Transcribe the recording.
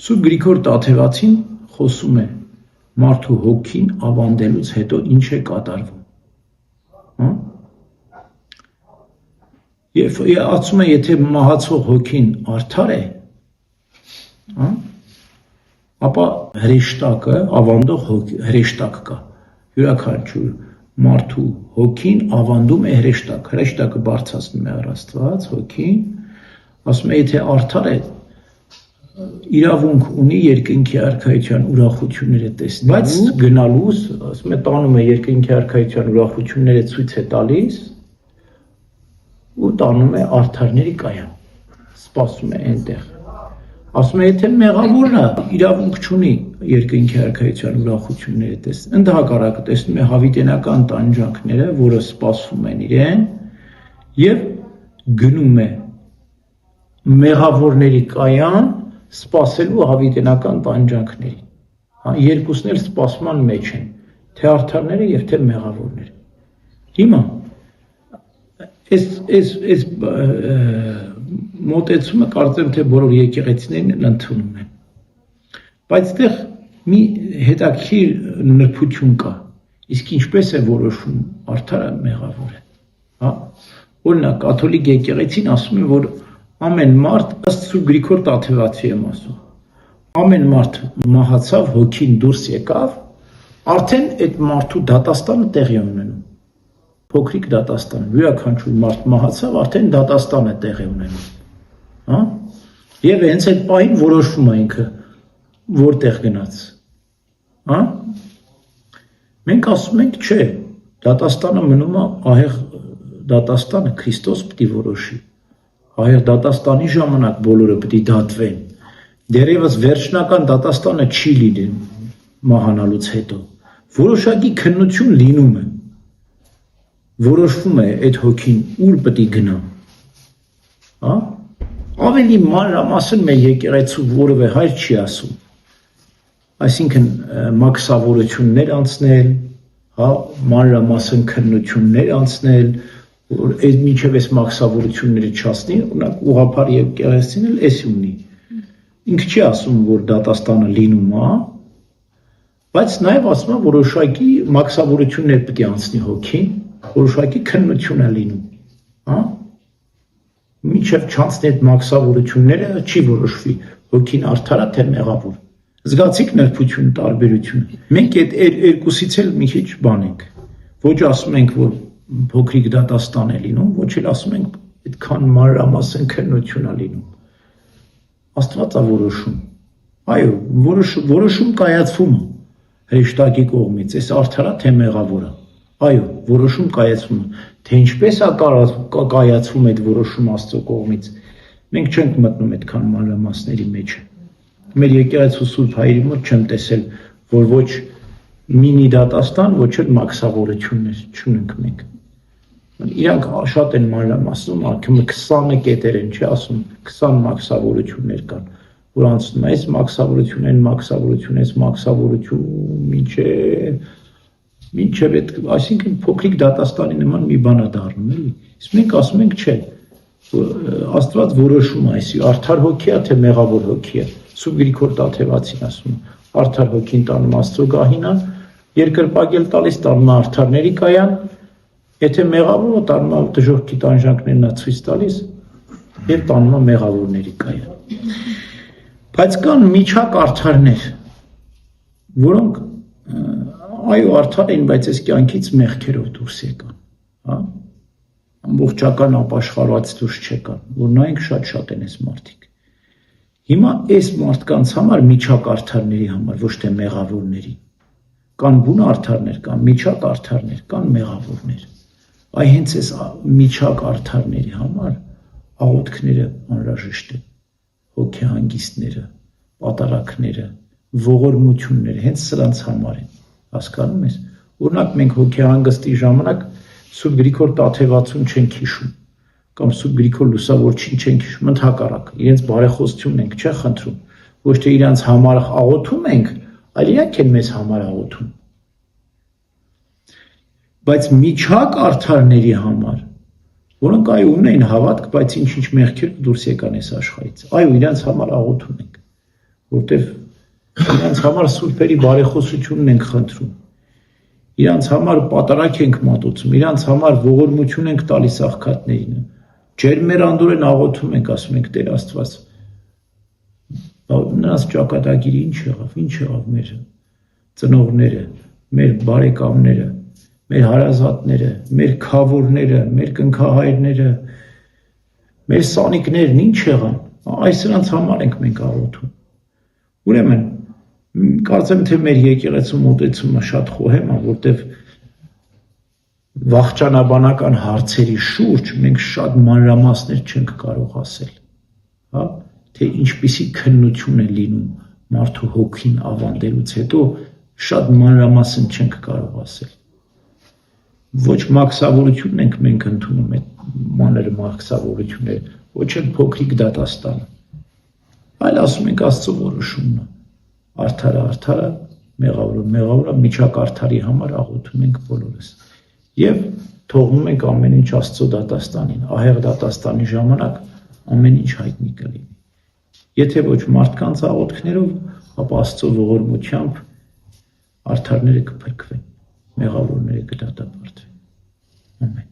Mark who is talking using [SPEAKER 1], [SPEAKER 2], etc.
[SPEAKER 1] Սուրբ Գրիգոր Տաթևացին խոսում է մարդու հոգին ավանդելուց հետո ինչ է կատարվում։ Եվ ասում է, եթե մահացող հոգին արդար է, ապա հրեշտակը, ավանդող հրեշտակ կա։ Յուրաքանչյուր մարդու հոգին ավանդում է հրեշտակ։ Հրեշտակը բարձրացնում է առ Աստված հոգին, ասում է, եթե արդար է, իրավունք ունի երկնքի արքայության ուրախությունները տեսնել, բայց գնալուց, ասում է, տանում է երկնքի արքայության ուրախությունները ցույց է տալիս ու տանում է արդարների կայան, սպասում է այնտեղ։ Ասում է, եթե մեղավորն է, իրավունք չունի երկնքի արքայության ուրախությունները տեսնել, ընդհակառակը տեսնում է հավիտենական տանջանքները, որը սպասում են իրեն, եւ գնում է մեղավորների կայան սպասելու հավիտենական տանջանքներին։ Երկուսն էլ սպասման մեջ են, թե արդարները եւ թե մեղավորները։ Հիմա այս մոտեցումը կարծեմ թե բոլոր եկեղեցիներն ընդունում են։ Բայց այդտեղ մի հետաքրքիր նրբություն կա։ Իսկ ինչպես է որոշում արդարը մեղավորը։ Օրինակ կաթոլիկ եկեղեցին ասում է, որ ամեն մարդ, ըստ Սուրբ Գրիգոր Տաթևացի եմ ասում, ամեն մարդ մահացավ, հոգին դուրս եկավ, արդեն այդ մարդու դատաստանը տեղի ունենում։ Փոքրիկ դատաստան, յուրաքանչյուր մարդ մահացավ, արդեն դատաստան է տեղի ունենում։ Եվ հենց այդ պահին որոշվում է ինքը որտեղ գնաց։ Մենք ասում ենք, չէ, դատաստանը մնում է ահեղ դատաստանը Քրիստոս պիտի որոշի։ Ահեղ դատաստանի ժամանակ բոլորը պիտի դատվեն։ Դեռևս վերջնական դատաստանը չի լինում մահանալուց հետո։ Որոշակի քննություն լինում է։ Որոշվում է այդ հոգին ուր պիտի գնա։ Ավելի մանրամասն մեր եկեղեցու որևէ հայր չի ասում։ Այսինքն մաքսավորություններ անցնել, մանրամասն քննություններ անցնել, որ այդ մինչև այս մաքսավորությունները չասնի, օրինակ ուղղափառ եկեղեցին էլ էս ունի։ Ինքը չի ասում, որ դատաստանը լինում է, բայց նաև ասում է, որոշակի մաքսավորություններ պետք է անցնի հոգին, որոշակի քննություն է լինում, մինչև չանցնի այդ մաքսավորությունները չի որոշվի հոգին արդար է թե մեղավոր։ Զգացիք նրբություն, տարբերություն։ Մենք այդ երկուսից էլ մի քիչ բան ենք։ Ոչ ասում ենք, որ փոքրիկ դատաստան է լինում, ոչ էլ ասում ենք այդքան մանրամասն քննություն է լինում։ Աստված է որոշում։ Այո, որոշում կայացվում է հրեշտակի կողմից, այս արդարա թե մեղավորը։ Այո, որոշում կայացվում է, թե ինչպես է կայացվում այդ որոշում Աստծո կողմից։ Մենք չենք մտնում այդքան մանրամասների մեջ։ Մեր եկեղեցու Սուրբ Հայրի մոտ չեմ տեսել, որ ոչ մինի դատաստան, ոչ էլ մաքսավորություններ չունենք մենք։ Իրանք շատ են մանրամասնում, 20 կետեր են, չի ասում, 20 մաքսավորություններ կան, որ անցնում է այս մաքսավորություն, այս մաքսավորություն, մինչև այդ, այսինքն փոքրիկ դատաստանի նման մի բան է դառնում, էլի։ Իսկ մենք ասում ենք, չէ, Աստված որոշում է, այսի արդար հոգի է, թե մեղավոր հոգի է։ Սուրբ Գրիգոր Տաթևացին ասում է, արդար հոգին տանում Աստծո գահինան, երկրպագել տալիս տանում է արդարների կայան, եթե մեղավորը տանում է դժոխքի տանջանքներն է ցույց տալիս եւ տանում է մեղավորների կայան։ Բայց կան միջակ արդարներ, որոնք այո արդար են, բայց այս կյանքից մեղքերով դուրս եկան, ամբողջական ապաշխարված դուրս չեկան, որ նայենք շատ են այս մարդիկ։ Հիմա այս մարդկանց համար միջակ արդարների համար, ոչ թե մեղավորների, կան բուն արդարներ, կան միջակ արդարներ, կան մեղավորներ։ Այ հենց այս միջակ արդարների համար աղոթքները անհրաժեշտ են, հոգեհանգիստները, պատարակները, ողորմությունները, հենց սրանց համար են, հասկանում ես։ Օրինակ մենք հոգեհանգստի ժամանակ Սուրբ Գրիգոր Տաթևացուն չենք հիշում, կամ Սուրբ Գրիգոր Լուսավորչին չենք հիշում, ընդհակառակ, իրենց բարեխոսությունն ենք, չէ՞ խնդրում, ոչ թե իրենց համար աղոթում ենք, այլ իրանք են մեզ համար աղոթում։ Բայց միջակ արդարների համար որոնք այո ունեն հավատք, բայց ինչ-ինչ մեղքեր դուրս եկան այս աշխարհից։ Այո, իրանց համար աղոթում ենք, որտեվ իրանց համար սուրբերի բարեխոսությունն ենք խնդրում։ Իրանց համար պատարակ ենք մատուցում, իրանց համար ողորմություն ենք տալիս աղքատներին։ Ջերմերանդորեն աղոթում ենք, ասում ենք Տեր Աստված, նրանց ճակատագիրը ինչ եղավ մեր ծնողները, մեր բարեկամները, մեր հարազատները, մեր քավորները, մեր կնքահայրները, մեր սանիկներն ինչ եղան, այս նրանց համար ենք մենք աղոթում։ Ուրեմն, կարծեմ թե մեր եկեղեցու մոտեցումը շատ խոհեմ է, որտեվ վախճանաբանական հարցերի շուրջ մենք շատ մանրամասներ չենք կարող ասել, հա, թե ինչպիսի քննություն է լինում մարդու հոգին ավանդելուց հետո շատ մանրամասն չենք կարող ասել։ Ոչ մաքսավորությունն ենք մենք ընդունում այդ մանր մաքսավորությունները, ոչ էլ փոքրիկ դատաստանը, այլ ասում ենք Աստծո որոշումն է, արդարը, մեղավորը, միջակարդարի համար աղոթում ենք բոլորս եւ թողնում ենք ամեն ինչ Աստծո դատաստանին, ահեղ դատաստանի ժամանակ ամեն ինչ հայտնի կլինի։ Եթե ոչ մարդկանց աղոթքներով, ապա Աստծո ողորմությամբ արդարները կփրկվեն, մեղավորները կդատապարտվեն։ Ամեն։